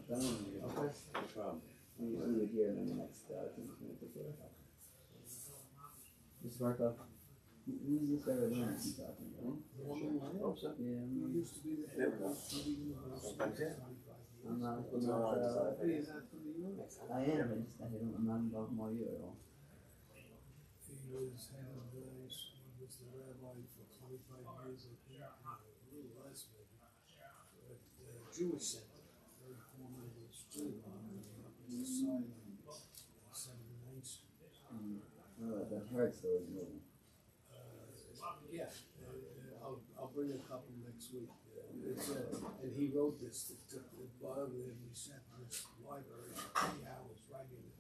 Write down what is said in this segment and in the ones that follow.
That one, okay. No problem. We would hear in the next 2 minutes or so. Just mark up. Who's this guy right now he's talking about? Yeah, Used to be the I'm not I am, I'm not involved in you at all. He was head of he was the rabbi for 25 years, I think, a little less maybe, at the Jewish Center, very formidable school on the east side of 79th Street. The hard story is moving. Yeah, I'll bring a couple next week. And he wrote this. It took the bug and we sat in this library for 3 hours writing it.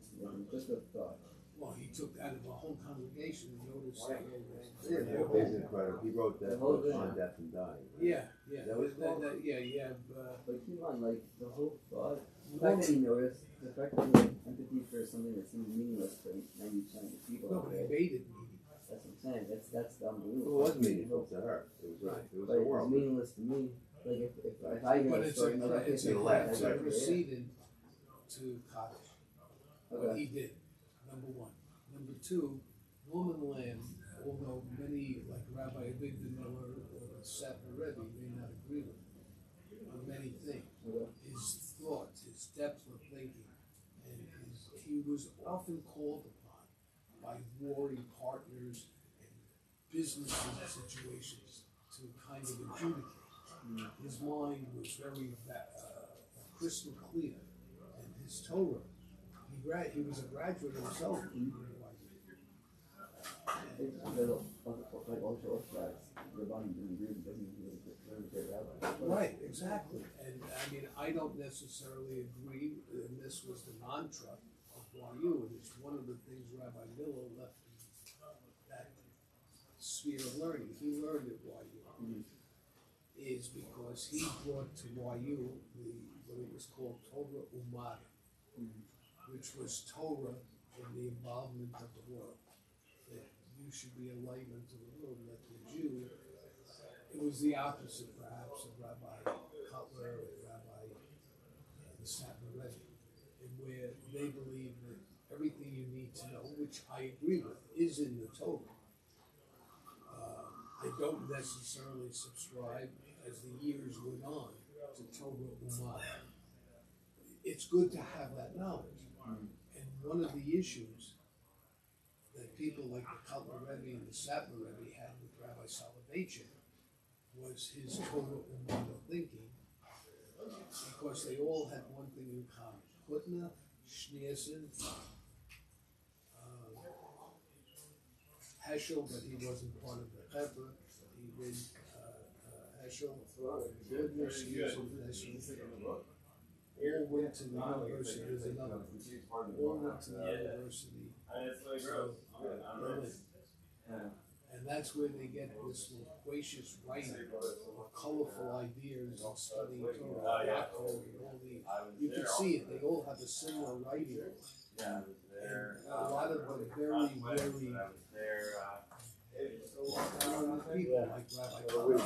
Just a thought. Well, he took out of a whole congregation and noticed that it was It's incredible. He wrote that book on death and dying. Yeah, yeah. That was called? Yeah, you have. But keep on, like, the whole thought. The fact that he noticed, the fact that he had empathy for something that seems meaningless for 90% of the people. No, but he made it meaningless. That's what I'm saying. That's unbelievable. It was meaningful to her. It was right. It was but the world. It's meaningless to me. Like if I hear a story, it's a precedent to cottage. What he did, number one. Number two, Norman Land, although many, like Rabbi Avigdor Miller or Satmar Rebbe, may not agree with him on many things. His thoughts, his depth of thinking, and he was often called upon by warring partners and business situations to kind of adjudicate. His mind was very crystal clear, and his Torah. He was a graduate himself. Right, exactly. And I mean, I don't necessarily agree, and this was the mantra of YU, and it's one of the things Rabbi Miller left in that sphere of learning. He learned at YU. Is because he brought to YU what it was called Torah Umar, which was Torah in the involvement of the world. That you should be a light unto the world, that the Jew. It was the opposite, perhaps, of Rabbi Cutler or Rabbi the Satmar Rebbe, in where they believe that everything you need to know, which I agree with, is in the Torah. I don't necessarily subscribe, as the years went on, to Torah Umar. It's good to have that knowledge. And one of the issues that people like the Cutler Rebbe and the Satmar Rebbe had with Rabbi Soloveitchik was his Torah Umar thinking, because they all had one thing in common. Hutna, Schneerson, Heschel, but he wasn't part of the Hebrew. He did Heschel, Goodner, Schneerson, Heschel. All went to the university. There's another one. All went to the university. And that's where they get this loquacious writing of colorful ideas and studying Torah, and all these. You can see it. They all have a similar writing. And a lot of them very, very people like Rabbi Cutler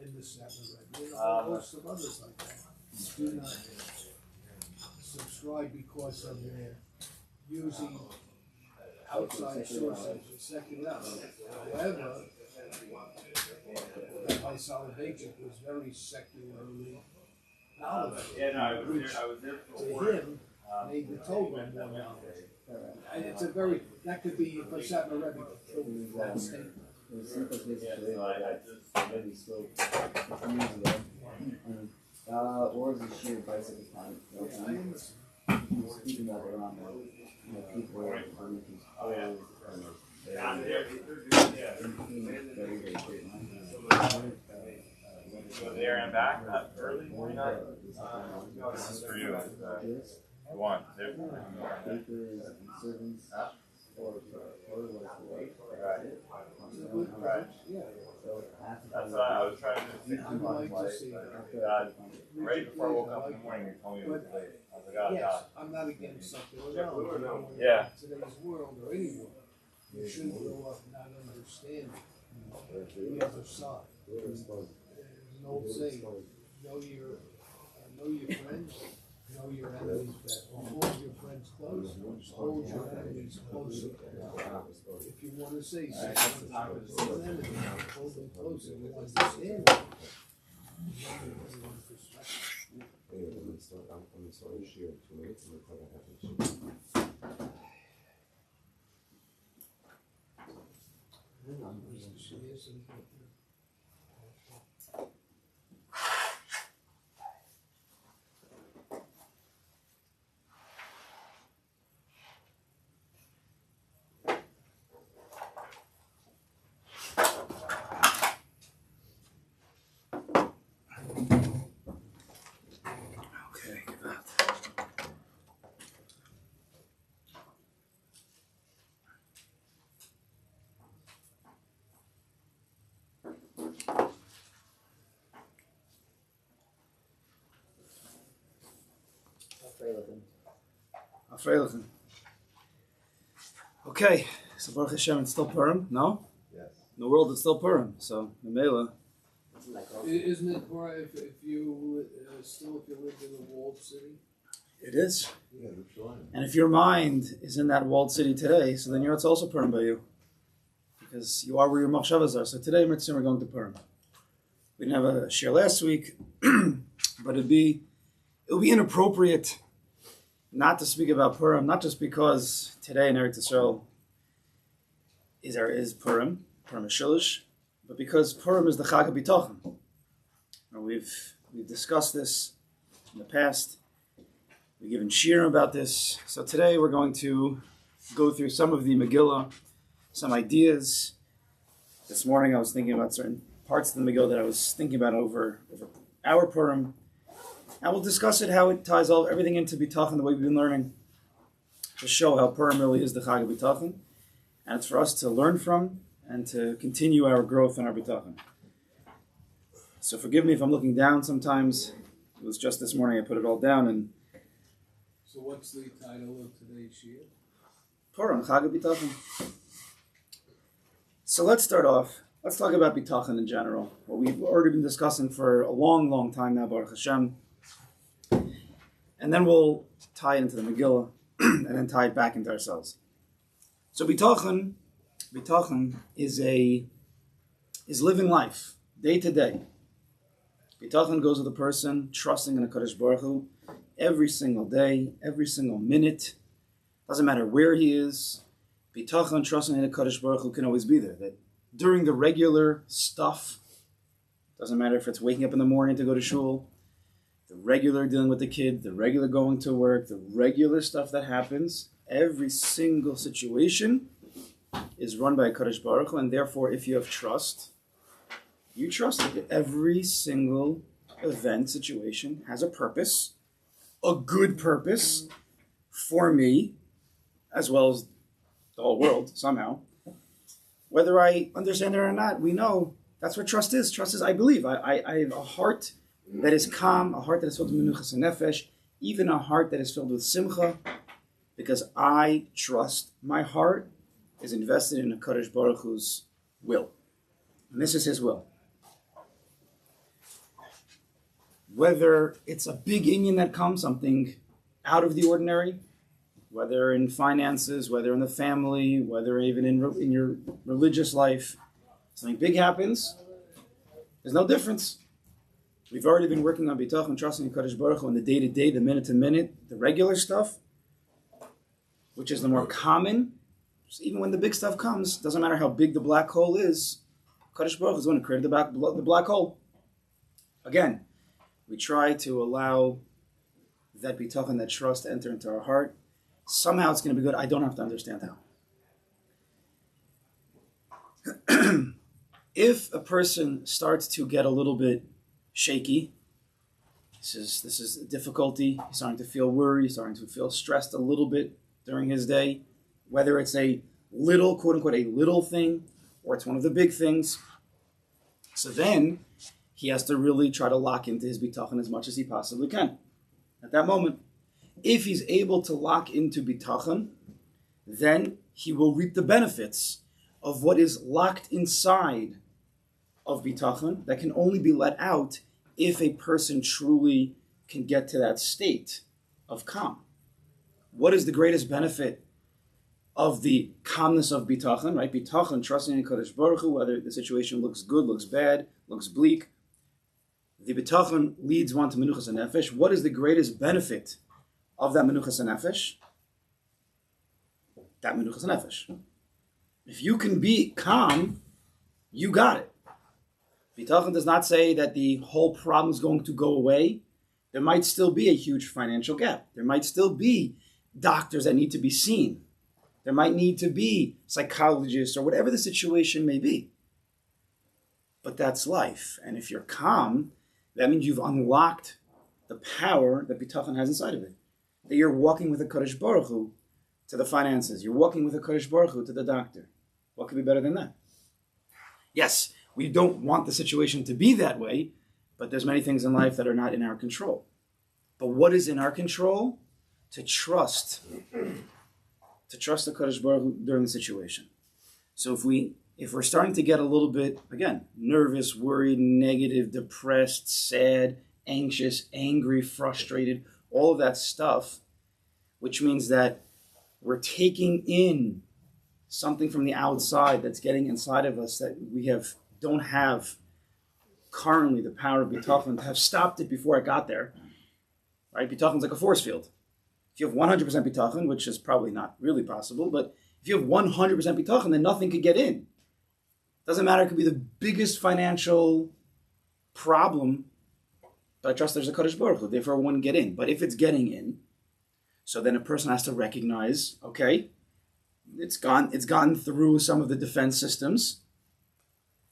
in the Satmar Rebbe, and a whole host of others like that do not subscribe because of their using outside sources to secularity. However, Rabbi Soloveitchik was very secularly knowledgeable. To him, made the Torah more knowledgeable. And it's a very, that could be for Satmar Rebbe to kill that statement. Or is it sheer bicycle time? Speaking of it around people are making Go there and back early morning. This is for you. You want Right. That's what I was trying to think. Right before I woke up in the morning, you told me it was late. I was like, oh, Yes, God. I'm not against secular. Yeah. Today's world or any world, you shouldn't grow up not understanding the other side. There's an old saying, know your friends, know your hold your enemies closer. If you want to say something, hold them closer. You understand that. I'm gonna start a Shaar in 2 minutes. I'm gonna talk about habitachon. Okay, give that. Afreilichen. Okay, so Baruch Hashem, it's still Purim, no? Yes. In the world, it's still Purim, so Mela. Isn't it more if you still if you lived in a walled city? It is. Yeah, Yerushalayim. And if your mind is in that walled city today, so then it's also Purim by you. Because you are where your machshavas are. So today, Mitzvah, we're going to Purim. We didn't have a Shaar last week, but it would be inappropriate not to speak about Purim, not just because today in Eretz Yisrael is Purim is Shilish, but because Purim is the Chag habitachon. We've discussed this in the past. We've given Shaar about this. So today we're going to go through some of the Megillah, some ideas. This morning I was thinking about certain parts of the Megillah that I was thinking about over our Purim. And we'll discuss it, how it ties everything into bitachon, the way we've been learning, to show how Purim really is the Chag habitachon. And it's for us to learn from and to continue our growth in our bitachon. So forgive me if I'm looking down sometimes. It was just this morning I put it all down. And So what's the title of today's Shaar? Purim, Chag habitachon. So let's start off. Let's talk about bitachon in general. What we've already been discussing for a long, long time now, Baruch Hashem. And then we'll tie it into the Megillah, and then tie it back into ourselves. So bitachon is living life, day to day. Bitachon goes with a person trusting in a Kadosh Baruch Hu every single day, every single minute. Doesn't matter where he is. Bitachon, trusting in a Kadosh Baruch Hu, can always be there. That during the regular stuff, doesn't matter if it's waking up in the morning to go to shul, the regular dealing with the kid, the regular going to work, the regular stuff that happens, every single situation is run by a Kadosh Baruch Hu, and therefore if you have trust, you trust that every single event, situation has a purpose, a good purpose for me, as well as the whole world, somehow. Whether I understand it or not, we know that's what trust is. Trust is, I believe. I have a heart that is calm, a heart that is filled with menuchas and nefesh, even a heart that is filled with simcha, because I trust. My heart is invested in a Kadosh Baruch Hu's will. And this is his will. Whether it's a big inyan that comes, something out of the ordinary, whether in finances, whether in the family, whether even in your religious life, something big happens, there's no difference. We've already been working on bitachon, trusting in Kadosh Baruch Hu, on the day-to-day, the minute-to-minute, the regular stuff, which is the more common. So even when the big stuff comes, doesn't matter how big the black hole is, Kadosh Baruch Hu is the one who created the black hole. Again, we try to allow that bitachon, that trust, to enter into our heart. Somehow it's going to be good. I don't have to understand how. If a person starts to get a little bit shaky, this is a difficulty, he's starting to feel worried, he's starting to feel stressed a little bit during his day, whether it's a little, quote unquote, a little thing, or it's one of the big things. So then he has to really try to lock into his bitachon as much as he possibly can at that moment. If he's able to lock into bitachon, then he will reap the benefits of what is locked inside of bitachon that can only be let out if a person truly can get to that state of calm. What is the greatest benefit of the calmness of bitachon, right? Bitachon, trusting in Kodesh Baruch Hu, whether the situation looks good, looks bad, looks bleak. The bitachon leads one to menuchas hanefesh. What is the greatest benefit of that menuchas hanefesh? That menuchas hanefesh. If you can be calm, you got it. Bitachon does not say that the whole problem is going to go away. There might still be a huge financial gap. There might still be doctors that need to be seen. There might need to be psychologists or whatever the situation may be. But that's life. And if you're calm, that means you've unlocked the power that bitachon has inside of it. That you're walking with a Kodesh Baruch Hu to the finances. You're walking with a Kodesh Baruch Hu to the doctor. What could be better than that? Yes, we don't want the situation to be that way, but there's many things in life that are not in our control. But what is in our control? To trust the Kodesh Baruch Hu during the situation. So if we're starting to get a little bit, again, nervous, worried, negative, depressed, sad, anxious, angry, frustrated, all of that stuff, which means that we're taking in something from the outside that's getting inside of us that we don't have currently the power of bitachon to have stopped it before it got there. Right? Bitachon's like a force field. If you have 100% bitachon, which is probably not really possible, but if you have 100% bitachon, then nothing could get in. Doesn't matter, it could be the biggest financial problem, but I trust there's a Kodesh Baruch Hu, therefore it won't get in. But if it's getting in, so then a person has to recognize, okay, it's gone through some of the defense systems.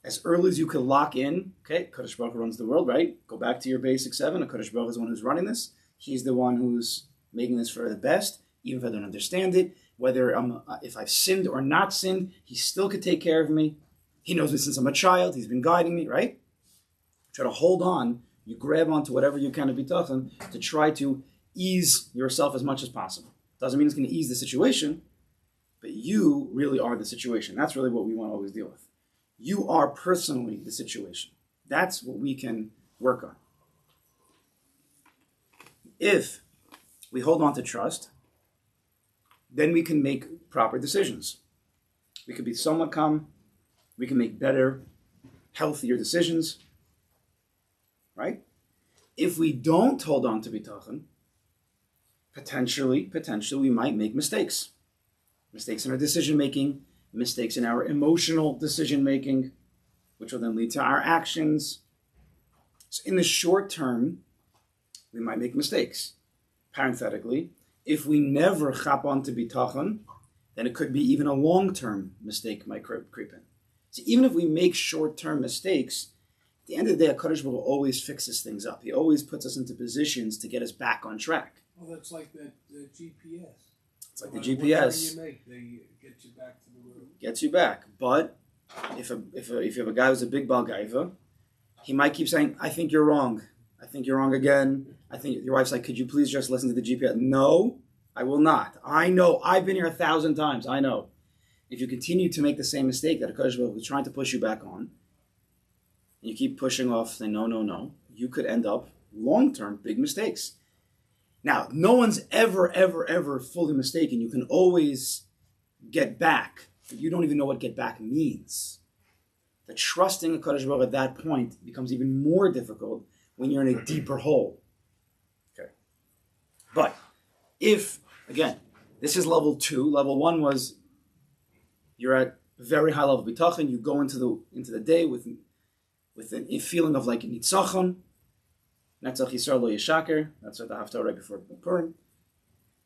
As early as you could lock in, okay, Kodesh Baruch Hu runs the world, right? Go back to your basic 7. A Kodesh Baruch Hu is the one who's running this. He's the one who's making this for the best, even if I don't understand it. Whether if I've sinned or not sinned, he still could take care of me. He knows me since I'm a child. He's been guiding me, right? Try to hold on. You grab onto whatever you can of bitachon to try to ease yourself as much as possible. Doesn't mean it's going to ease the situation, but you really are the situation. That's really what we want to always deal with. You are personally the situation. That's what we can work on. If we hold on to trust, then we can make proper decisions. We can be somewhat calm. We can make better, healthier decisions. Right? If we don't hold on to bitachon, potentially we might make mistakes. Mistakes in our decision-making, mistakes in our emotional decision-making, which will then lead to our actions. So in the short term, we might make mistakes. Parenthetically, if we never chap on to bitachon, then it could be even a long-term mistake might creep in. So even if we make short-term mistakes, at the end of the day, HaKadosh Baruch Hu always fixes things up. He always puts us into positions to get us back on track. Well, that's like the GPS. It's like the GPS. You make, they get you back to the road. Gets you back. But if you have a guy who's a big balgaiva, he might keep saying, I think you're wrong. I think you're wrong again. I think your wife's like, could you please just listen to the GPS? No, I will not. I know. I've been here 1,000 times. I know. If you continue to make the same mistake that HaKadosh Baruch Hu is trying to push you back on, and you keep pushing off, saying no, you could end up long-term big mistakes. Now, no one's ever fully mistaken. You can always get back, but you don't even know what get back means. The trusting of HaKadosh Baruch Hu at that point becomes even more difficult when you're in a deeper hole. Okay. But if, again, this is level 2. Level 1 was you're at a very high level of bitachon. You go into the day with a feeling of like nitzachon. Netzach Yisrael lo yishaker. That's what the haftarah right before Purim.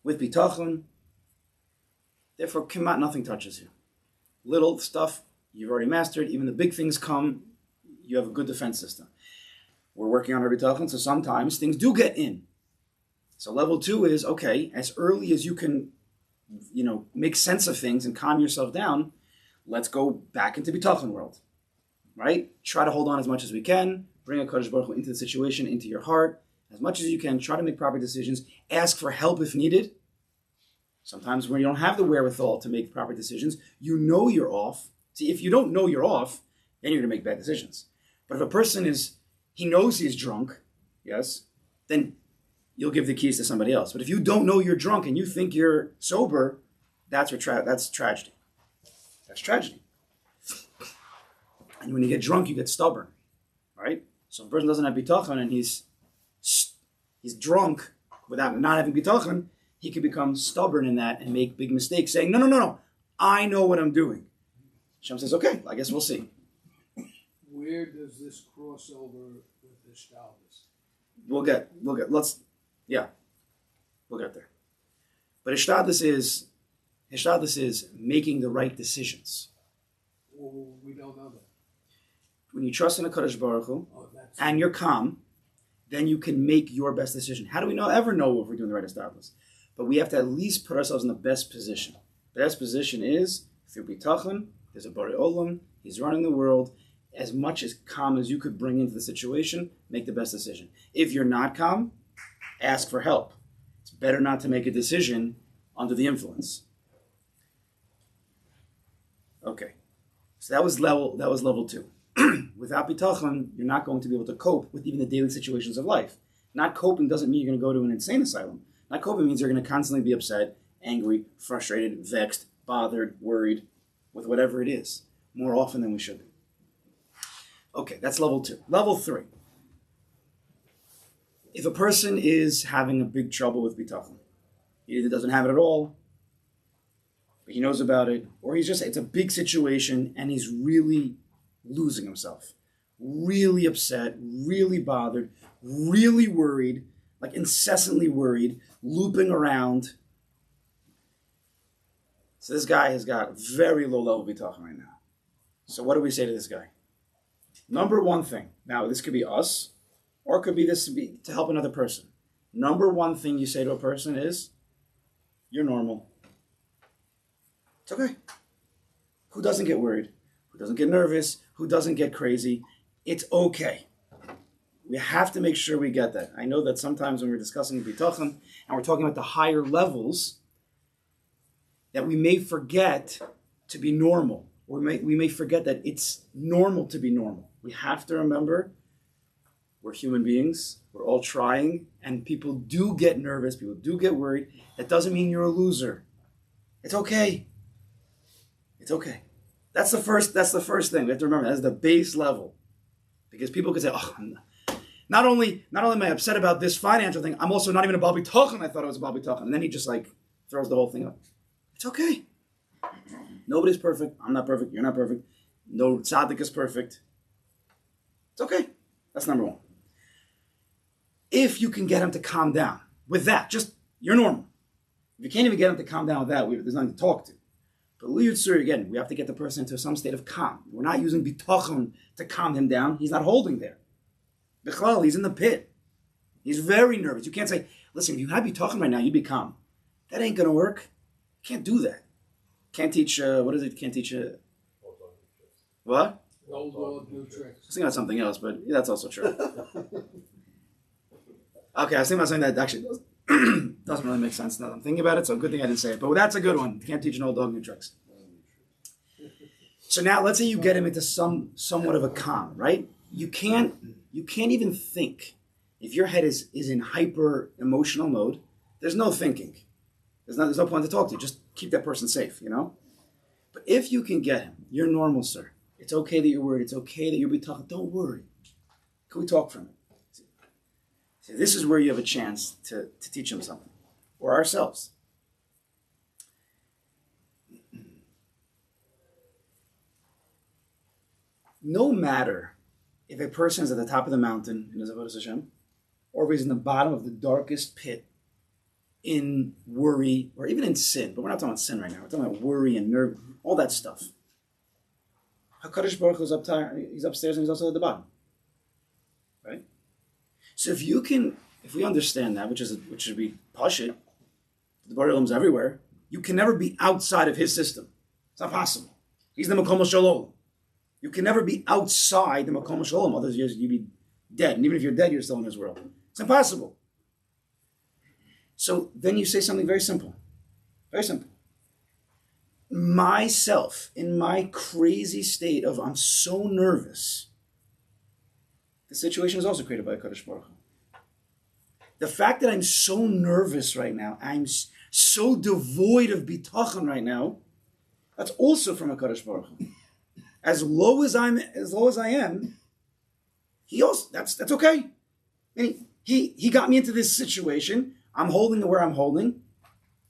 With bitachon. Therefore, kemat, nothing touches you. Little stuff you've already mastered. Even the big things come, you have a good defense system. We're working on our bitachon, so sometimes things do get in. So level 2 is, okay, as early as you can, make sense of things and calm yourself down, let's go back into bitachon world. Right? Try to hold on as much as we can. Bring a Kodesh Baruch Hu into the situation, into your heart. As much as you can, try to make proper decisions. Ask for help if needed. Sometimes when you don't have the wherewithal to make proper decisions, you know you're off. See, if you don't know you're off, then you're going to make bad decisions. But if a person he knows he's drunk, yes, then, you'll give the keys to somebody else. But if you don't know you're drunk and you think you're sober, that's tragedy. That's tragedy. And when you get drunk, you get stubborn, right? So if a person doesn't have bitachon and he's drunk without not having bitachon, he can become stubborn in that and make big mistakes, saying, no, I know what I'm doing. Hashem says, okay, I guess we'll see. Where does this cross over with the shtalus? We'll get there. But Ishtadlis is making the right decisions. Well, we don't know that. When you trust in a Kadosh Baruch Hu, and you're calm, then you can make your best decision. How do we ever know if we're doing the right Ishtadlis? But we have to at least put ourselves in the best position. The best position is through bitachon. There's a Borei Olam. He's running the world. As much as calm as you could bring into the situation, make the best decision. If you're not calm, ask for help. It's better not to make a decision under the influence. Okay, so that was level 2. Without bitachon, you're not going to be able to cope with even the daily situations of life. Not coping doesn't mean you're going to go to an insane asylum. Not coping means you're going to constantly be upset, angry, frustrated, vexed, bothered, worried, with whatever it is, more often than we should be. Okay, that's level 2. Level 3. If a person is having a big trouble with bitachon, he either doesn't have it at all, but he knows about it, or it's a big situation and he's really losing himself, really upset, really bothered, really worried, like incessantly worried, looping around. So this guy has got very low level bitachon right now. So what do we say to this guy? Number one thing, now this could be us, or it could be to help another person. Number one thing you say to a person is, you're normal. It's okay. Who doesn't get worried? Who doesn't get nervous? Who doesn't get crazy? It's okay. We have to make sure we get that. I know that sometimes when we're discussing bitachon and we're talking about the higher levels, that we may forget to be normal. Or we may forget that it's normal to be normal. We have to remember we're human beings. We're all trying. And people do get nervous. People do get worried. That doesn't mean you're a loser. It's okay. It's okay. That's the first thing. We have to remember that's the base level. Because people could say, not only am I upset about this financial thing, I'm also not even a Baal Bitachon. I thought it was a Baal Bitachon. And then he just throws the whole thing up. It's okay. Nobody's perfect. I'm not perfect. You're not perfect. No tzaddik is perfect. It's okay. That's number 1. If you can get him to calm down with that, you're normal. If you can't even get him to calm down with that, there's nothing to talk to. But Liyutzur, again, we have to get the person into some state of calm. We're not using bitachon to calm him down. He's not holding there. Bichlal, he's in the pit. He's very nervous. You can't say, listen, if you have bitachon right now, you be calm. That ain't going to work. You can't do that. Can't teach, what is it? Can't teach, what? Old dog, new tricks. I was thinking about something else, but that's also true. Okay, I was thinking about something that actually doesn't really make sense now that I'm thinking about it, so good thing I didn't say it. But that's a good one. You can't teach an old dog new tricks. So now, let's say you get him into somewhat of a calm, right? You can't even think. If your head is in hyper emotional mode, there's no thinking. There's no point to talk to. Just keep that person safe, But if you can get him, you're normal, sir. It's okay that you're worried. It's okay that you're bitachon. Don't worry. Can we talk for a minute? See, this is where you have a chance to teach him something. Or ourselves. No matter if a person is at the top of the mountain in his avodas Hashem, or if he's in the bottom of the darkest pit in worry, or even in sin, but we're not talking about sin right now. We're talking about worry and nerve, all that stuff. HaKadosh Baruch Hu is he's upstairs and he's also at the bottom. Right? So if we understand that, which should be pashut, the Borei Olam's everywhere, you can never be outside of his system. It's not possible. He's the Makom Shalom. You can never be outside the Makom Shalom. Otherwise you'd be dead. And even if you're dead, you're still in his world. It's impossible. So then you say something very simple. Very simple. Myself, in my crazy state of I'm so nervous, the situation is also created by HaKadosh Baruch Hu. The fact that I'm so nervous right now, I'm so devoid of bitachon right now, that's also from HaKadosh Baruch Hu. As low as I am, he also that's okay. And he got me into this situation. I'm holding where I'm holding.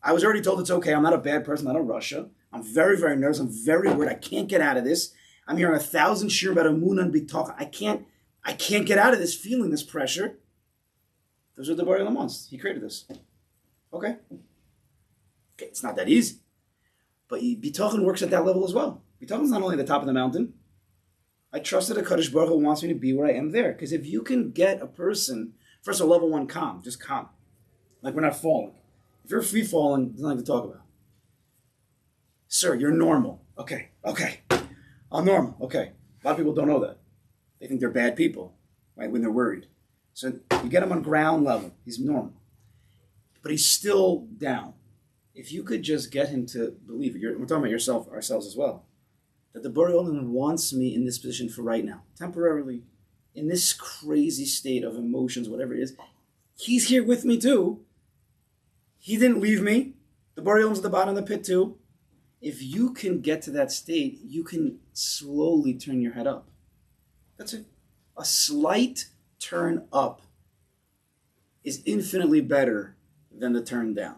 I was already told it's okay. I'm not a bad person. I don't Russia. I'm very, very nervous. I'm very worried. I can't get out of this. I'm hearing 1,000 shir about Amunah and Bitachon. I can't get out of this feeling, this pressure. Those are the Bari Olam wants. He created this. Okay, it's not that easy. But Bitachon works at that level as well. Bitachon is not only at the top of the mountain. I trust that HaKadosh Baruch Hu wants me to be where I am there. Because if you can get a person, first of all, level 1, calm. Just calm. Like we're not falling. If you're free falling, there's nothing to talk about. Sir, you're normal. Okay. I'm normal. Okay. A lot of people don't know that. They think they're bad people, right, when they're worried. So you get him on ground level. He's normal. But he's still down. If you could just get him to believe it, we're talking about ourselves as well, that the Borei Olam wants me in this position for right now, temporarily, in this crazy state of emotions, whatever it is. He's here with me too. He didn't leave me. The Borei Olam's at the bottom of the pit too. If you can get to that state, you can slowly turn your head up. That's it. A slight turn up is infinitely better than the turn down.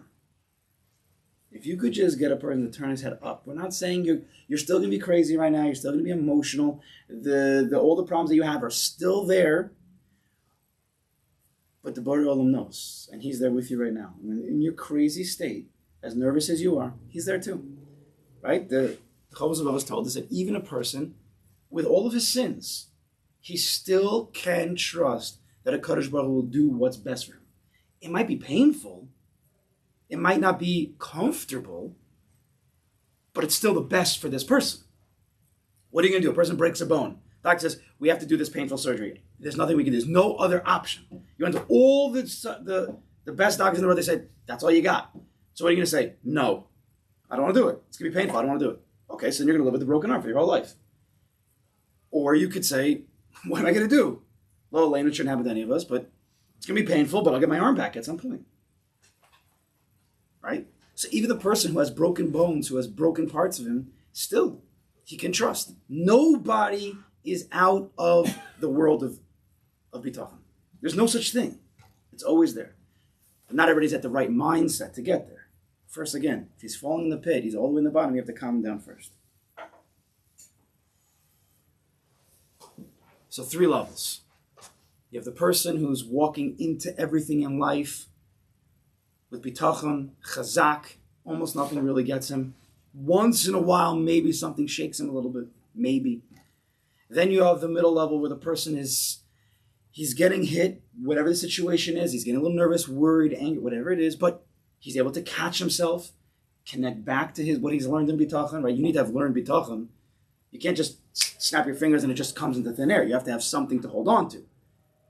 If you could just get a person to turn his head up, we're not saying you're still going to be crazy right now, you're still going to be emotional, all the problems that you have are still there, but the Borei Olam knows, and he's there with you right now. In your crazy state, as nervous as you are, he's there too. Right? The Chovos HaLevavos told us that even a person with all of his sins, he still can trust that HaKadosh Baruch Hu will do what's best for him. It might be painful, it might not be comfortable, but it's still the best for this person. What are you going to do? A person breaks a bone. Doctor says, we have to do this painful surgery. There's nothing we can do. There's no other option. You went to all the best doctors in the world. They said, that's all you got. So what are you going to say? No, I don't want to do it. It's going to be painful. I don't want to do it. Okay, so then you're going to live with a broken arm for your whole life. Or you could say, what am I going to do? Well, Lane, it shouldn't happen to any of us, but it's going to be painful, but I'll get my arm back at some point. Right? So even the person who has broken bones, who has broken parts of him, still, he can trust. Nobody is out of the world of bitachon. There's no such thing. It's always there. But not everybody's at the right mindset to get there. First, again, if he's falling in the pit, he's all the way in the bottom, you have to calm him down first. So 3 levels. You have the person who's walking into everything in life with bitachon, chazak, almost nothing really gets him. Once in a while, maybe something shakes him a little bit, maybe. Then you have the middle level where the person he's getting hit, whatever the situation is, he's getting a little nervous, worried, angry, whatever it is, but he's able to catch himself, connect back to what he's learned in bitachon, right? You need to have learned bitachon. You can't just snap your fingers and it just comes into thin air. You have to have something to hold on to.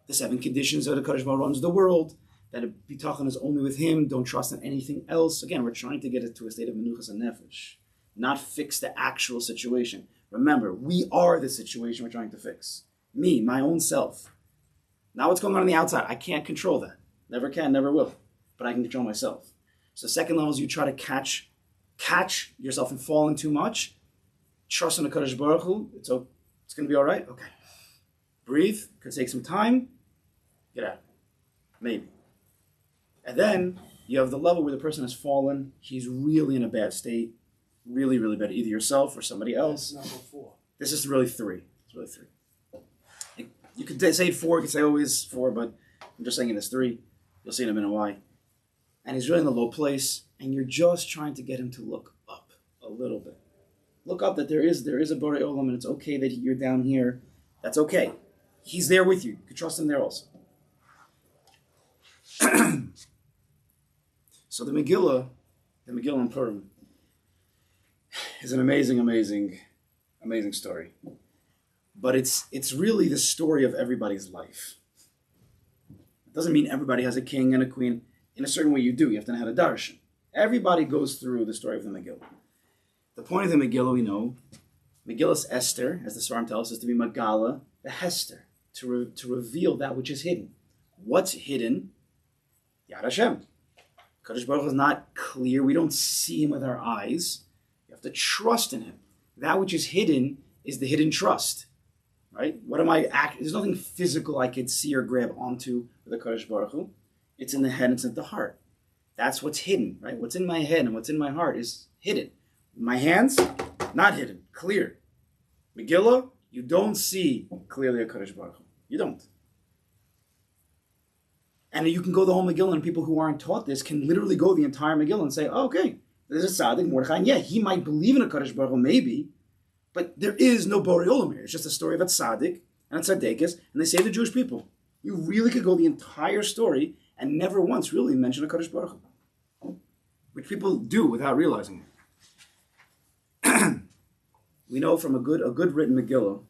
The 7 conditions that HaKadosh Baruch Hu runs the world, that bitachon is only with him, don't trust in anything else. Again, we're trying to get it to a state of menuchas and nefesh, not fix the actual situation. Remember, we are the situation we're trying to fix. Me, my own self. Not what's going on the outside. I can't control that. Never can, never will. But I can control myself. So second level is you try to catch yourself from falling too much. Trust in the HaKadosh Baruch Hu. It's going to be all right. Okay. Breathe. Could take some time. Get out. Maybe. And then you have the level where the person has fallen. He's really in a bad state. Really, really bad. Either yourself or somebody else. That's number 4. This is really 3. It's really 3. You could say 4. You could say always 4, but I'm just saying it as 3. You'll see in a minute why. And he's really in a low place, and you're just trying to get him to look up a little bit. Look up that there is a Borei Olam, and it's okay that you're down here. That's okay. He's there with you. You can trust him there also. So the Megillah in Purim is an amazing story. But it's really the story of everybody's life. It doesn't mean everybody has a king and a queen. In a certain way you do. You have to know how to darshan. Everybody goes through the story of the Megillah. The point of the Megillah, we know, Megillah's Esther, as the Svarim tells us, is to be Magala, the Hester, to reveal that which is hidden. What's hidden Yad Hashem. Kadosh Baruch Hu is not clear. We don't see him with our eyes. You have to trust in him. That which is hidden is the hidden trust. Right? There's nothing physical I could see or grab onto with the Kadosh Baruch Hu. It's in the head, it's in the heart. That's what's hidden, right? What's in my head and what's in my heart is hidden. My hands, not hidden, clear. Megillah, you don't see clearly a Kadosh Baruch Hu. You don't. And you can go the whole Megillah, and people who aren't taught this can literally go the entire Megillah and say, oh, okay, there's a tzaddik, Mordechai, and yeah, he might believe in a Kadosh Baruch Hu, maybe, but there is no Borei Olam here. It's just a story of a tzaddik and a tzaddikis, and they save the Jewish people. You really could go the entire story and never once really mention a Kadosh Baruch Hu, which people do without realizing it. We know from a good written Megillah,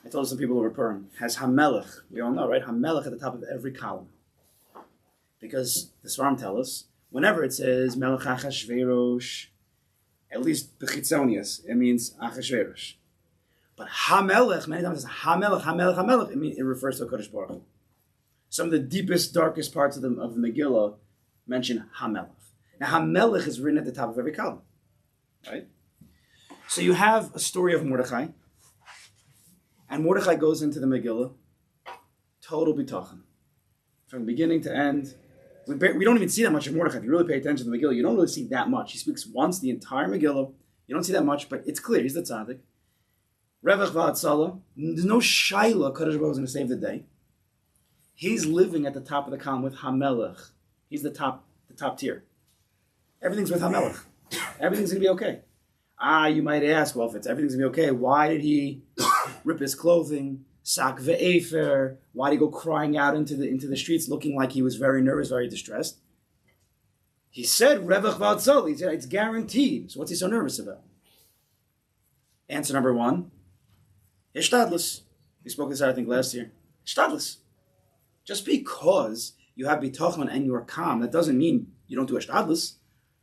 I told some people over Purim, has Hamelech. We all know, right? Hamelech at the top of every column. Because the Svarim tell us, whenever it says Melech Achashverosh, at least Bechitzonius, it means Achashverosh. But Hamelech, many times it's Hamelech, Hamelech, Hamelech, it refers to a Kodesh Baruch Hu. Some of the deepest, darkest parts of the Megillah mention Hamelech. Now Hamelech is written at the top of every column. Right? So you have a story of Mordechai, and Mordechai goes into the Megillah, total bitachon. From beginning to end. We don't even see that much of Mordechai. If you really pay attention to the Megillah, you don't really see that much. He speaks once the entire Megillah. You don't see that much, but it's clear. He's the tzaddik. Revach v'atzala. There's no shaila Kadosh Baruch Hu is going to save the day. He's living at the top of the column with Hamelech. He's the top tier. Everything's with Hamelech. Everything's going to be okay. You might ask, well, if everything's going to be okay, why did he rip his clothing? Sak ve'efer. Why did he go crying out into the streets looking like he was very nervous, very distressed? He said, Revach v'atzal. He said, it's guaranteed. So what's he so nervous about? Answer number one, Ishtadlis. We spoke this out, I think, last year. Ishtadlis. Just because you have bitachon and you're calm, that doesn't mean you don't do Ishtadlis.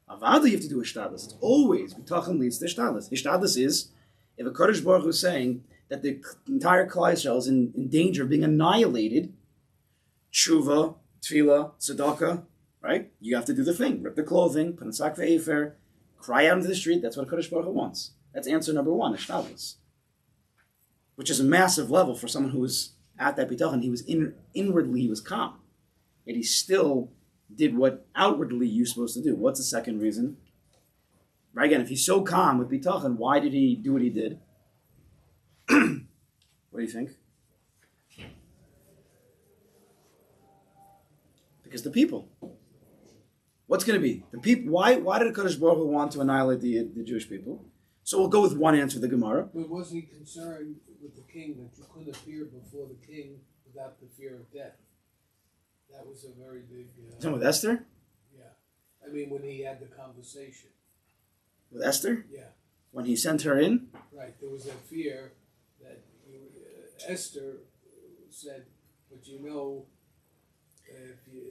Avada, you have to do Ishtadlis. It's always bitachon leads to Ishtadlis. Ishtadlis is, if a Kodesh Baruch Hu is saying that the entire Klal Yisrael is in danger of being annihilated, tshuva, tefillah, tzedakah, right? You have to do the thing. Rip the clothing, put on sak ve'efer, cry out into the street. That's what Kodesh Baruch Hu wants. That's answer number one, Ishtadlis. Which is a massive level for someone who was at that bitachon. He was inwardly, he was calm. Yet he still did what outwardly you're supposed to do. What's the second reason? Right, again, if he's so calm with bitachon, why did he do what he did? What do you think? Because the people. What's going to be? The people. Why did Kadosh Baruch Hu want to annihilate the Jewish people? So we'll go with one answer, the Gemara. But wasn't he concerned with the king that you couldn't appear before the king without the fear of death? That was a very big... Talking with Esther? Yeah. I mean, when he had the conversation. With Esther? Yeah. When he sent her in? Right. There was a fear that Esther said, but you know...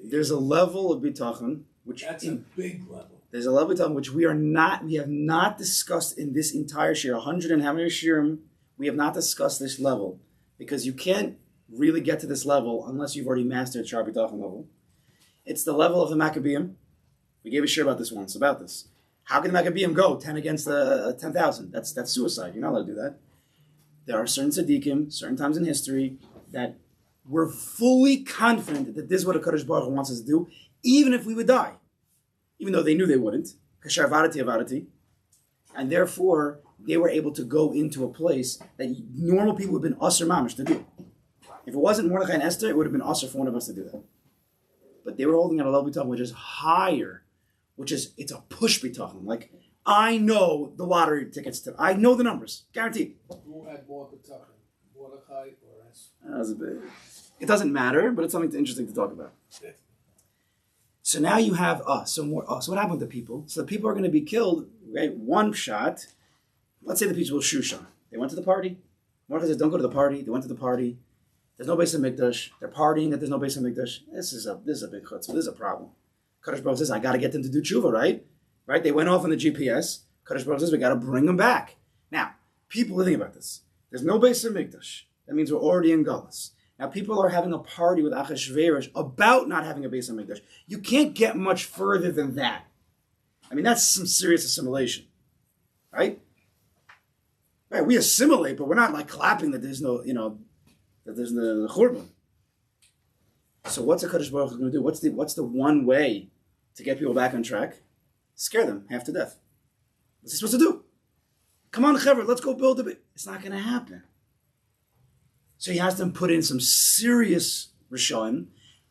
There's a level of bitachon, which... That's a big level. There's a level of bitachon which we have not discussed in this entire shir. 100 and how many shirim, we have not discussed this level. Because you can't really get to this level unless you've already mastered Shaar bitachon level. It's the level of the Maccabeim. We gave a shir about this once, about this. How can the Maccabeim go 10 against 10,000? That's suicide. You're not allowed to do that. There are certain tzaddikim, certain times in history, that we're fully confident that this is what a Kadosh Baruch Hu wants us to do, even if we would die. Even though they knew they wouldn't. Kasher avadati avadati. And therefore, they were able to go into a place that normal people would have been asr mamish to do. If it wasn't Mordechai and Esther, it would have been asr for one of us to do that. But they were holding at a level bitachon which is higher, it's a push bitachon. Like, I know the lottery tickets, I know the numbers, guaranteed. Who had more bitachon, Mordechai or Esther? That was a bit... It doesn't matter, but it's something interesting to talk about. So now you have So what happened to the people? So the people are going to be killed, right? One shot. Let's say the people of Shushan. They went to the party. Mordechai says, don't go to the party. They went to the party. There's no Beis HaMikdash. They're partying that there's no Beis HaMikdash. This is a big chutzpah. This is a problem. Kadosh Baruch says, I got to get them to do tshuva, right? Right? They went off on the GPS. Kadosh Baruch says, we got to bring them back. Now, people are thinking about this. There's no Beis HaMikdash. That means we're already in Galus. Now people are having a party with Achashverosh about not having a Beis Hamikdash. You can't get much further than that. I mean, that's some serious assimilation, right? Right, we assimilate, but we're not like clapping that there's no, that there's the churban. So what's a Kadosh Baruch Hu going to do? What's the one way to get people back on track? Scare them half to death. What's he supposed to do? Come on, Chaver, let's go build a bit. It's not going to happen. So he has them put in some serious Rishon,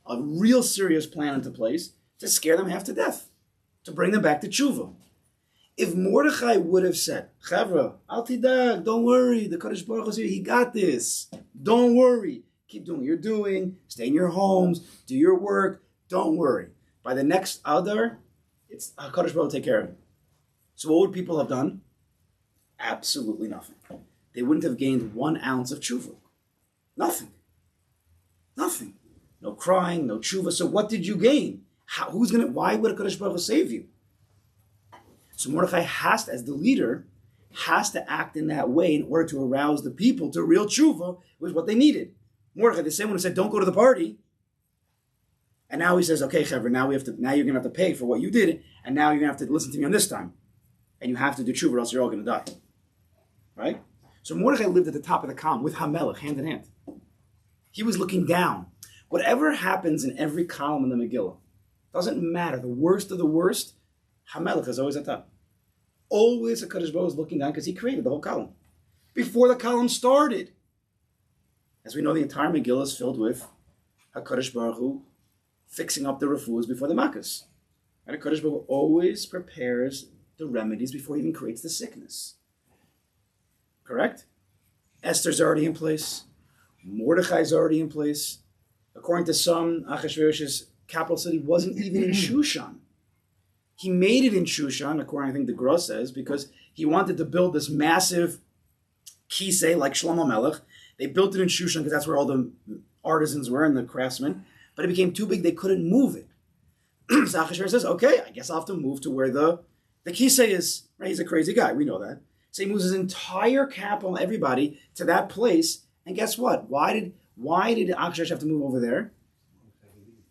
a real serious plan into place to scare them half to death, to bring them back to tshuva. If Mordechai would have said, Chavra, al tidag, don't worry, the Kadosh Baruch Hu is here, he got this. Don't worry. Keep doing what you're doing, stay in your homes, do your work, don't worry. By the next Adar, it's Kadosh Baruch Hu will take care of it. So what would people have done? Absolutely nothing. They wouldn't have gained 1 ounce of tshuva. Nothing. Nothing. No crying, no tshuva. So what did you gain? Why would a Kadosh Baruch Hu save you? So Mordechai has to, as the leader, has to act in that way in order to arouse the people to real tshuva, was what they needed. Mordechai, the same one who said, don't go to the party. And now he says, okay, Chaver, now you're going to have to pay for what you did, and now you're going to have to listen to me on this time. And you have to do tshuva or else you're all going to die. Right? So Mordechai lived at the top of the column with HaMelech, hand in hand. He was looking down. Whatever happens in every column in the Megillah, doesn't matter. The worst of the worst, HaMelech is always at top. Always a Kadosh Baruch Hu is looking down because he created the whole column. Before the column started. As we know, the entire Megillah is filled with HaKadosh Baruch Hu fixing up the refuahs before the makkos. And HaKadosh Baruch Hu always prepares the remedies before he even creates the sickness. Correct? Esther's already in place. Mordechai's already in place. According to some, Achashverosh's capital city wasn't even in Shushan. He made it in Shushan, according, I think the Gra says, because he wanted to build this massive kisei like Shlomo Melech. They built it in Shushan because that's where all the artisans were and the craftsmen. But it became too big, they couldn't move it. So Achashverosh says, okay, I guess I'll have to move to where the kisei is. Right? He's a crazy guy, we know that. So he moves his entire capital, everybody, to that place. And guess what? Why did Achashverosh have to move over there?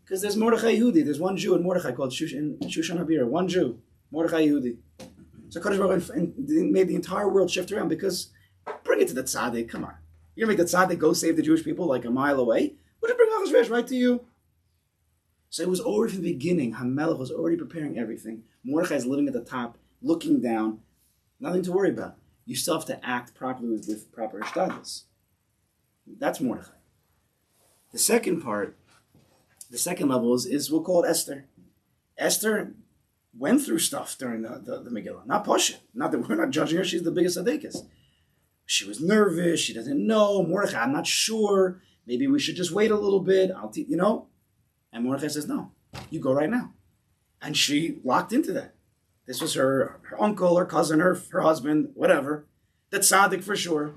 Because there's Mordechai Yehudi. There's one Jew in Mordechai called Shushan Habira. One Jew, Mordechai Yehudi. So Kadosh Baruch Hu made the entire world shift around because bring it to the tzaddik. Come on, you're gonna make the tzaddik go save the Jewish people like a mile away? Would you bring Achashverosh right to you? So it was already from the beginning. HaMelech was already preparing everything. Mordechai is living at the top, looking down. Nothing to worry about. You still have to act properly with proper ishtadlus. That's Mordechai. The second part. The second level is we'll call it Esther. Esther went through stuff during the Megillah. Not Pasha. Not that we're not judging her. She's the biggest Adekis. She was nervous. She doesn't know. Mordechai, I'm not sure. Maybe we should just wait a little bit. And Mordechai says, no, you go right now. And she locked into that. This was her uncle, her cousin, her husband, whatever. The tzaddik for sure.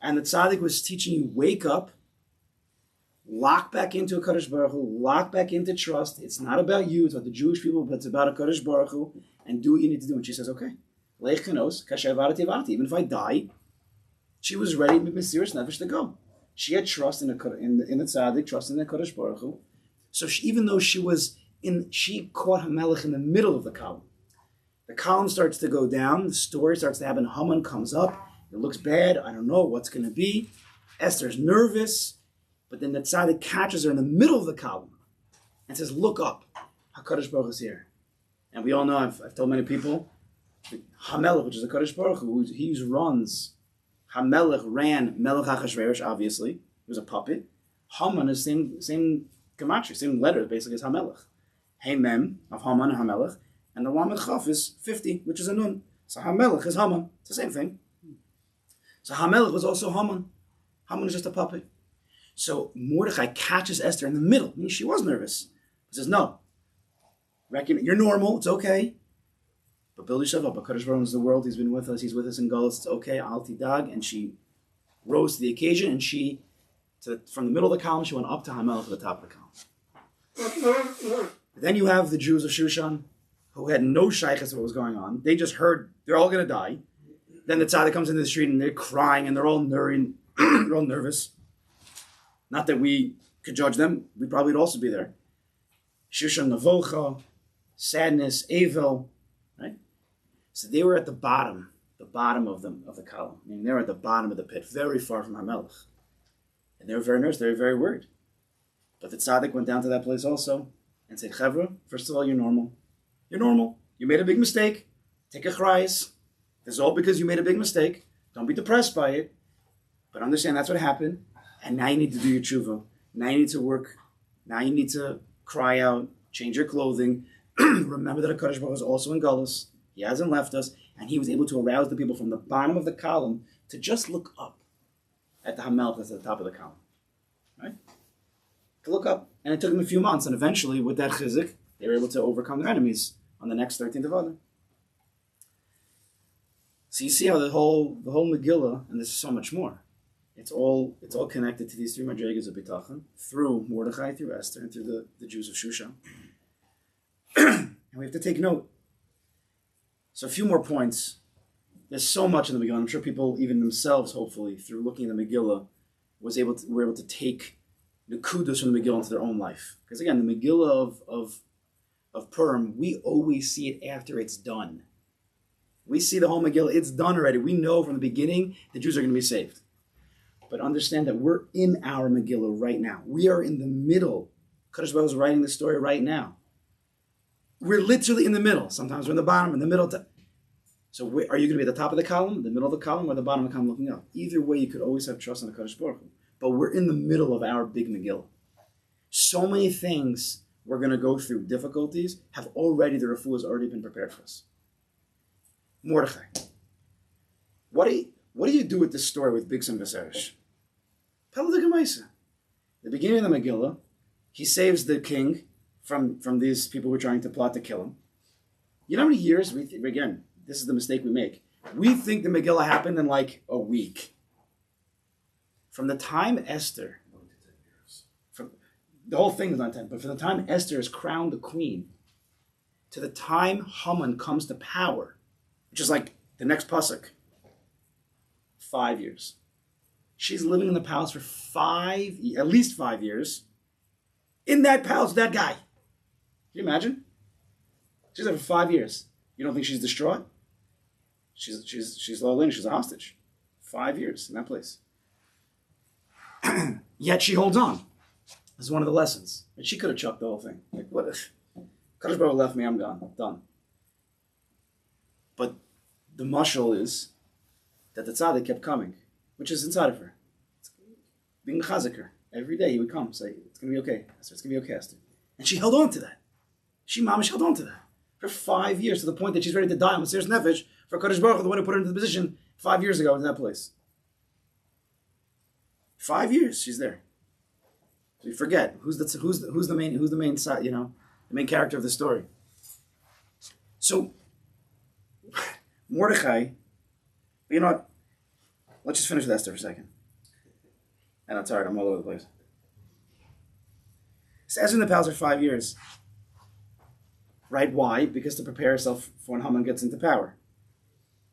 And the tzaddik was teaching you, wake up, lock back into a Kadosh Baruch Hu, lock back into trust. It's not about you, it's about the Jewish people, but it's about a Kadosh Baruch Hu, and do what you need to do. And she says, okay, Leich Kanos, Kasher Varati Varati. Even if I die, she was ready with Mesiras Nefesh to go. She had trust in the tzaddik, trust in the Kadosh Baruch Hu. So even though she caught HaMelech in the middle of the column. The column starts to go down, the story starts to happen, Haman comes up, it looks bad, I don't know what's going to be. Esther's nervous. But then the tzaddik catches her in the middle of the column and says, look up, HaKadosh Baruch Hu is here. And we all know, I've told many people, HaMelech, which is the Kadosh Baruch Hu, he runs. HaMelech ran Melech HaChashverosh, obviously. He was a puppet. Haman is same gematria, same letter, basically, as HaMelech. Hey Mem of Haman and HaMelech. And the Lamed Chaf is 50, which is a Nun. So HaMelech is Haman. It's the same thing. So HaMelech was also Haman. Haman is just a puppet. So Mordechai catches Esther in the middle. I mean, she was nervous. He says, no. You're normal. It's okay. But build yourself up. HaKadosh Baruch Hu is the world. He's been with us. He's with us in Galus. It's okay. Al tidag. And she rose to the occasion. And from the middle of the column, she went up to HaMelech to the top of the column. Then you have the Jews of Shushan who had no shaykhs of what was going on. They just heard they're all going to die. Then the tzaddik comes into the street and they're crying and they're all nervous. Not that we could judge them, we probably would also be there. Shusha Navocha, sadness, Avel, right? So they were at the bottom of the column. I mean, they were at the bottom of the pit, very far from HaMelech. And they were very nervous, they were very worried. But the tzaddik went down to that place also and said, Chevra, first of all, you're normal. You're normal. You made a big mistake. Take a chrys. This is all because you made a big mistake. Don't be depressed by it. But understand that's what happened. And now you need to do your tshuva. Now you need to work. Now you need to cry out, change your clothing. Remember that HaKadosh Baruch Hu is also in Gullus. He hasn't left us. And he was able to arouse the people from the bottom of the column to just look up at the HaMelech that's at the top of the column. Right? To look up. And it took them a few months. And eventually, with that chizik, they were able to overcome their enemies on the next 13th of Adar. So you see how the whole Megillah, and there's so much more, it's all connected to these three madrigas of bitachon, through Mordechai, through Esther, and through the Jews of Shushan. And we have to take note. So a few more points. There's so much in the Megillah. I'm sure people, even themselves, hopefully, through looking at the Megillah, were able to take the kudos from the Megillah into their own life. Because again, the Megillah of Purim, we always see it after it's done. We see the whole Megillah, it's done already. We know from the beginning the Jews are going to be saved. But understand that we're in our Megillah right now. We are in the middle. Kadosh Baruch Hu is writing the story right now. We're literally in the middle. Sometimes we're in the bottom, in the middle. So are you going to be at the top of the column, the middle of the column, or the bottom of the column looking up? Either way, you could always have trust in the Kadosh Baruch Hu. But we're in the middle of our big Megillah. So many things we're going to go through, difficulties, the refuah has already been prepared for us. Mordechai. What do you do with this story with Bigson Viseresh? Peladik Amaisa. The beginning of the Megillah, he saves the king from these people who are trying to plot to kill him. You know how many years, again, this is the mistake we make. We think the Megillah happened in like a week. From the time Esther, the whole thing is not 10, but from the time Esther is crowned the queen to the time Haman comes to power, which is like the next pasuk, 5 years. She's living in the palace for at least 5 years. In that palace, that guy. Can you imagine? She's there for 5 years. You don't think she's distraught? She's low, she's a hostage. 5 years in that place. Yet she holds on. This is one of the lessons. And she could have chucked the whole thing. Like, what if Kadosh Baruch Hu left me, I'm gone. I'm done. But the mashal is that the tzaddik kept coming, which is inside of her. It's being chazaker. Every day he would come, say, it's going to be okay, Esther. It's going to be okay, Esther. And she held on to that. She mamish held on to that. For 5 years, to the point that she's ready to die on Mesiras Nefesh for Kadosh Baruch Hu, the one who put her into the position 5 years ago in that place. 5 years she's there. So you forget who's the main side, the main character of the story. So Mordechai, you know what? Let's just finish with Esther for a second. And I'm tired, I'm all over the place. So Esther in the palace for 5 years. Right? Why? Because to prepare herself for when Haman gets into power.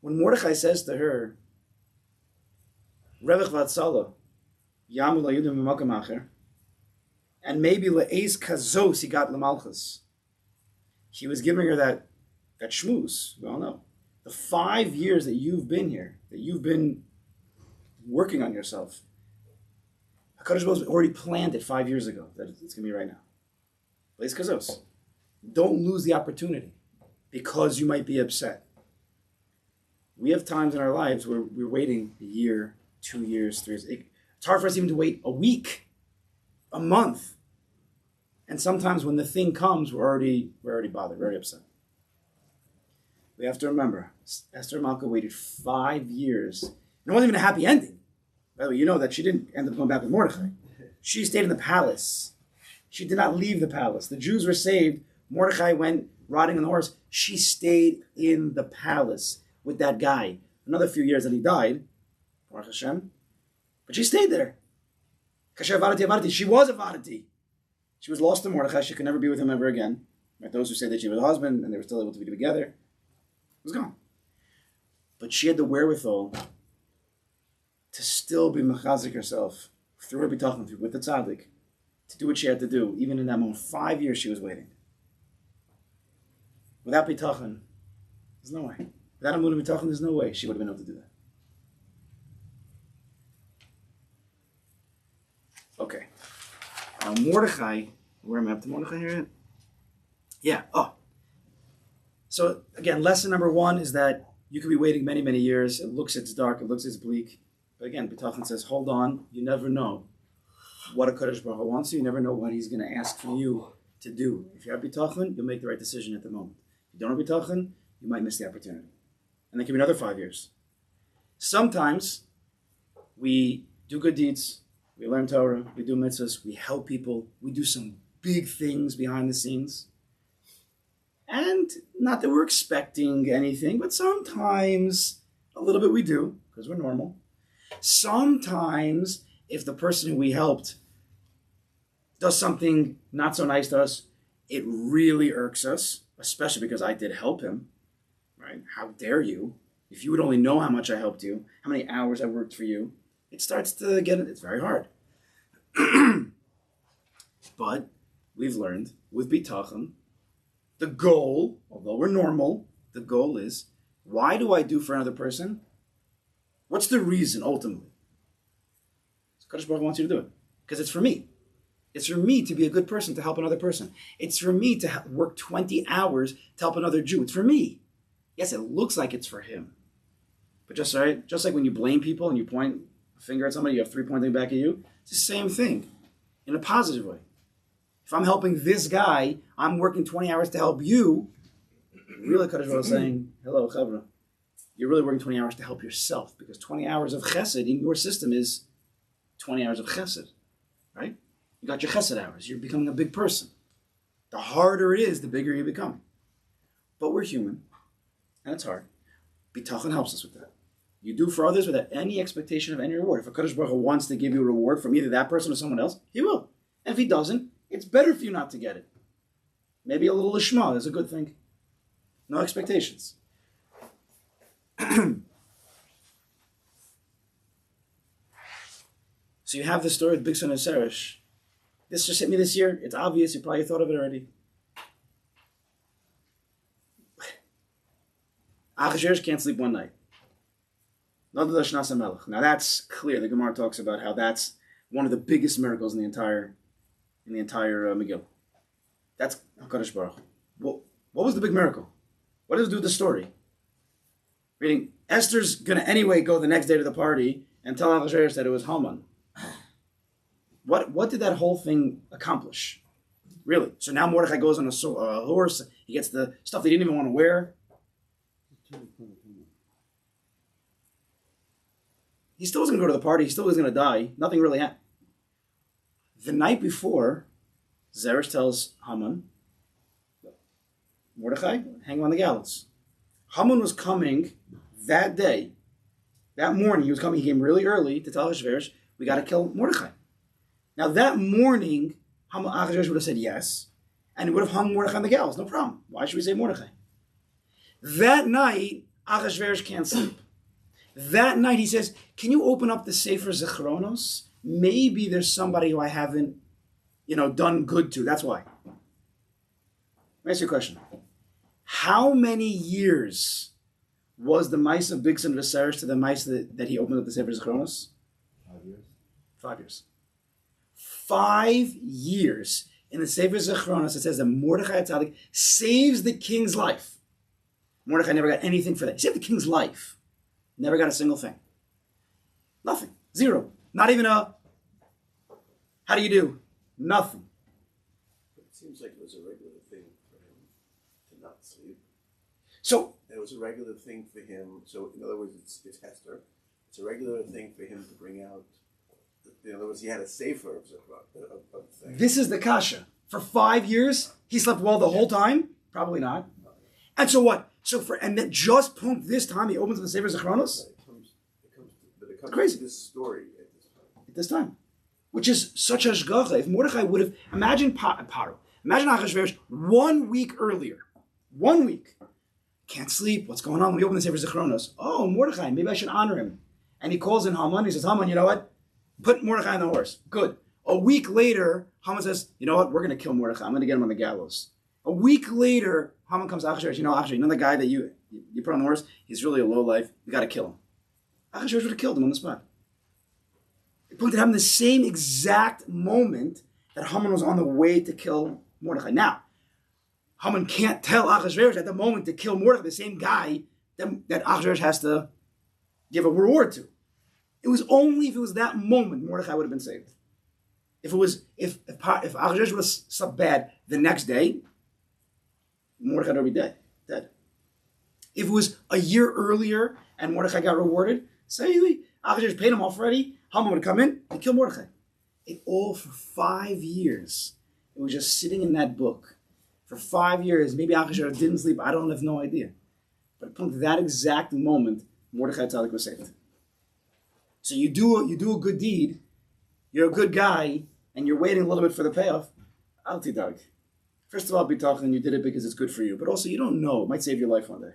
When Mordechai says to her, Revech v'atzala, yamu la'yudim v'makam acher, and maybe le'ez kazos he got l'malchus, he was giving her that shmooze. We all know. The 5 years that you've been here, that you've been working on yourself, HaKadosh Baruch Hu already planned it 5 years ago that it's going to be right now. Le'ez kazos. Don't lose the opportunity because you might be upset. We have times in our lives where we're waiting a year, 2 years, 3 years. It's hard for us even to wait a week, a month. And sometimes when the thing comes, we're already bothered, we're already upset. We have to remember, Esther Malka waited 5 years. And it wasn't even a happy ending. By the way, you know that she didn't end up going back with Mordechai. She stayed in the palace. She did not leave the palace. The Jews were saved. Mordechai went riding on the horse. She stayed in the palace with that guy. Another few years and he died. Baruch Hashem. But she stayed there. Kasher Avarati Avarati. She was Avarati. She was lost to Mordechai. She could never be with him ever again. Right? Those who say that she was a husband and they were still able to be together, it was gone. But she had the wherewithal to still be mechazik herself through her bitachon, with the tzaddik, to do what she had to do, even in that moment. 5 years she was waiting. Without bitachon, there's no way. Without a mood of bitachon, there's no way she would have been able to do that. Okay. Mordechai, where am I up to Mordechai here? Yeah. Oh. So again, lesson number 1 is that you could be waiting many, many years. It looks it's dark. It looks it's bleak. But again, bitachon says, hold on. You never know what a Kadosh Baruch Hu wants you. You never know what he's going to ask for you to do. If you have bitachon, you'll make the right decision at the moment. If you don't have bitachon, you might miss the opportunity. And there could be another 5 years. Sometimes we do good deeds. We learn Torah. We do mitzvahs. We help people. We do some big things behind the scenes. And not that we're expecting anything, but sometimes a little bit we do, because we're normal. Sometimes, if the person who we helped does something not so nice to us, it really irks us, especially because I did help him, right? How dare you? If you would only know how much I helped you, how many hours I worked for you, it starts to get, it's very hard. But we've learned with bitachon, the goal, although we're normal, the goal is, why do I do for another person? What's the reason, ultimately? Kadosh Baruch Hu wants you to do it. Because it's for me. It's for me to be a good person, to help another person. It's for me to work 20 hours to help another Jew. It's for me. Yes, it looks like it's for him. But just like when you blame people and you point a finger at somebody, you have 3 pointing back at you, it's the same thing, in a positive way. If I'm helping this guy, I'm working 20 hours to help you. Really, Kadosh Baruch Hu is saying, hello, Chavra. You're really working 20 hours to help yourself, because 20 hours of chesed in your system is 20 hours of chesed, right? You got your chesed hours. You're becoming a big person. The harder it is, the bigger you become. But we're human, and it's hard. Bitachon helps us with that. You do for others without any expectation of any reward. If a Kadosh Baruch Hu wants to give you a reward from either that person or someone else, he will. And if he doesn't, it's better for you not to get it. Maybe a little lishma is a good thing. No expectations. So you have the story of Big Son of Seresh. This just hit me this year. It's obvious. You probably thought of it already. Achashverosh can't sleep one night. Now that's clear. The Gemara talks about how that's one of the biggest miracles in the entire Megillah. That's HaKadosh Baruch Hu. Well, what was the big miracle? What does it do with the story? Reading, Esther's going to anyway go the next day to the party and tell Achashverosh that it was Haman. What did that whole thing accomplish? Really? So now Mordechai goes on a horse. He gets the stuff they didn't even want to wear. He still was going to go to the party. He still was going to die. Nothing really happened. The night before, Zeresh tells Haman, Mordechai, hang on the gallows. Haman was coming that day, that morning. He was coming. He came really early to tell Ahasuerus, we got to kill Mordechai. Now that morning, Ahasuerus would have said yes, and he would have hung Mordechai on the gallows. No problem. Why should we say Mordechai? That night, Ahasuerus can't sleep. That night, he says, can you open up the Sefer Zechronos? Maybe there's somebody who I haven't, done good to. That's why. Let me ask you a question. How many years was the mice of Big Son of Seresh to the mice that he opened up the Sefer Zechronos? 5 years. 5 years. 5 years. In the Sefer Zechronos, it says that Mordechai Tzaddik saves the king's life. Mordechai never got anything for that. He saved the king's life. Never got a single thing. Nothing. Zero. Not even a, how do you do? Nothing. It seems like it was a regular thing for him to not sleep. So it was a regular thing for him. So in other words, it's Hester. It's a regular thing for him to bring out. In other words, he had a safer of things. This is the kasha. For 5 years, he slept well the whole time? Probably not. And so what? And then just this time he opens the Sefer Zechronos? It comes crazy. to this story At this time. Which is such a shgacha. If Mordechai would have, imagine Paro. Imagine Achashverosh 1 week earlier. 1 week. Can't sleep. What's going on? We open the Sefer Zechronos. Oh, Mordechai, maybe I should honor him. And he calls in Haman. He says, Haman, you know what? Put Mordechai on the horse. Good. A week later, Haman says, you know what? We're going to kill Mordechai. I'm going to get him on the gallows. A week later, Haman comes to Achashverosh. You know the guy that you put on the horse? He's really a lowlife. You got to kill him. Achashverosh would have killed him on the spot. It pointed out in the same exact moment that Haman was on the way to kill Mordechai. Now, Haman can't tell Achashverosh at the moment to kill Mordechai, the same guy that Achashverosh has to give a reward to. It was only if it was that moment Mordechai would have been saved. If Achashverosh was so bad the next day, Mordechai would be dead. If it was a year earlier and Mordechai got rewarded, say Achashverosh paid him off already, Haman would come in and kill Mordechai. It all for 5 years. It was just sitting in that book. For 5 years, maybe Achashverosh didn't sleep. I don't have no idea. But upon that exact moment, Mordechai Tzaddik was saved. So you do a good deed, you're a good guy, and you're waiting a little bit for the payoff. Al tidag. First of all, bitachon, you did it because it's good for you. But also, you don't know. It might save your life one day.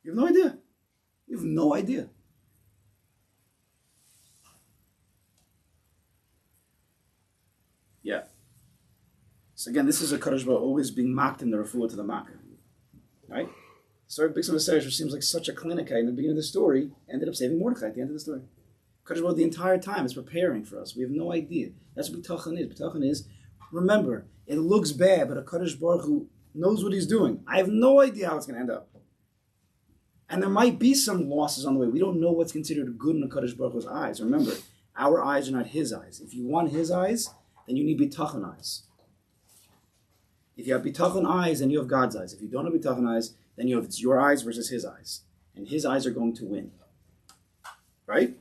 You have no idea. You have no idea. Yeah. So again, this is a Kadosh Baruch always being mocked in the refuah to the mocker. Right? Story of Big Seresh, which seems like such a clinic in the beginning of the story, ended up saving Mordechai at the end of the story. Kadosh Baruch the entire time is preparing for us. We have no idea. That's what bitachon is. Bitachon is, remember, it looks bad, but a Kadosh Baruch Hu knows what he's doing. I have no idea how it's going to end up. And there might be some losses on the way. We don't know what's considered good in a Kadosh Baruch Hu's eyes. Remember, our eyes are not his eyes. If you want his eyes, then you need bitachon eyes. If you have bitachon eyes, then you have God's eyes. If you don't have bitachon eyes, then it's your eyes versus his eyes. And his eyes are going to win. Right?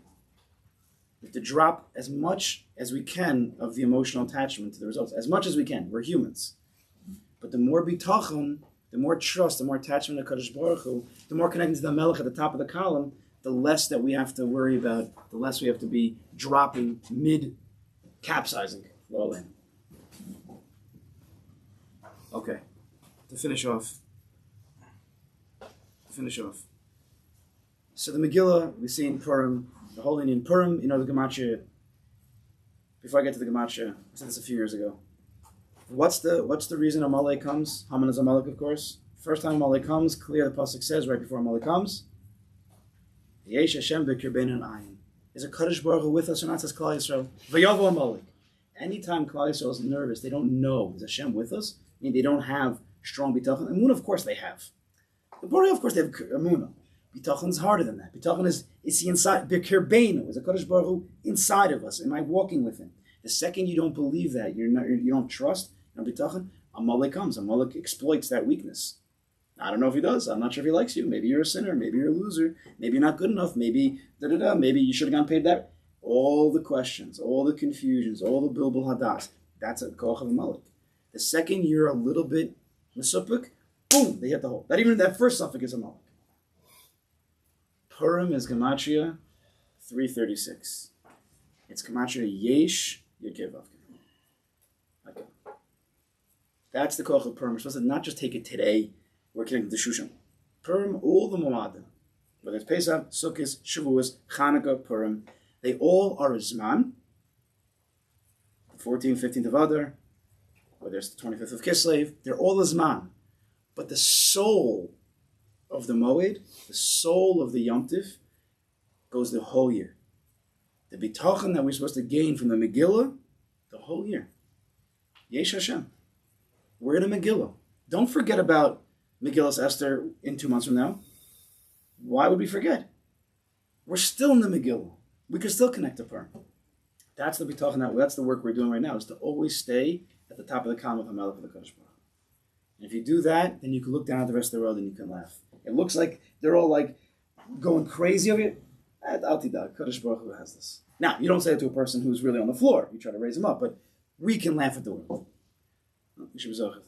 We have to drop as much as we can of the emotional attachment to the results. As much as we can. We're humans. But the more bitachon, the more trust, the more attachment to Kadosh Baruch Hu, the more connected to the Melech at the top of the column, the less that we have to worry about, the less we have to be dropping mid-capsizing. All in. Okay. To finish off. So the Megillah, we see in Purim, the whole Indian Purim, the Gematria. Before I get to the Gematria, I said this a few years ago. What's the reason Amalek comes? Haman is Amalek, of course. First time Amalek comes, clear the pasuk says right before Amalek comes, Yesh Hashem b'kirbein ayin. Is a Kadosh Baruch Hu with us or not? Says Klal Yisrael. V'yavo Amalek. Anytime Klal Yisrael is nervous, they don't know, is Hashem with us? I mean, they don't have strong bitachon. Emunah, of course, they have. The Borei, of course, they have Emunah. Bitachon is harder than that. Bitachon is he inside? B'kirbeinu is a Kadosh Baruch Hu inside of us. Am I walking with him? The second you don't believe that, you don't trust, bitachon, Amalek comes. Amalek exploits that weakness. I don't know if he does. I'm not sure if he likes you. Maybe you're a sinner. Maybe you're a loser. Maybe you're not good enough. Maybe Maybe you should have gotten paid that. All the questions, all the confusions, all the bilbul hadas. That's a koach of Amalek. The second you're a little bit mesupik, boom, they hit the hole. Not even that first suffix is Amalek. Purim is Gematria 336. It's Gematria Yesh Yekevav. Okay. That's the koach of Purim. We're supposed to not just take it today. We're connected to Shushan. Purim, all the Moadim, whether it's Pesach, Sukkot, Shavuos, Chanukah, Purim, they all are a Zman. The 14th, 15th of Adar, whether it's the 25th of Kislev, they're all a Zman. But the soul of the Moed, the soul of the Yom Tif, goes the whole year. The bitachon that we're supposed to gain from the Megillah, the whole year. Yesh Hashem. We're in a Megillah. Don't forget about Megillas Esther in 2 months from now. Why would we forget? We're still in the Megillah. We can still connect to Purim. That's the bitachon. That's the work we're doing right now, is to always stay at the top of the column of Hamelech of the Kadosh Baruch. And if you do that, then you can look down at the rest of the world and you can laugh. It looks like they're all like going crazy over it. Al tidag, Kadosh Baruch Hu has this. Now, you don't say it to a person who's really on the floor. You try to raise him up, but we can laugh at the world. You should be zocheh.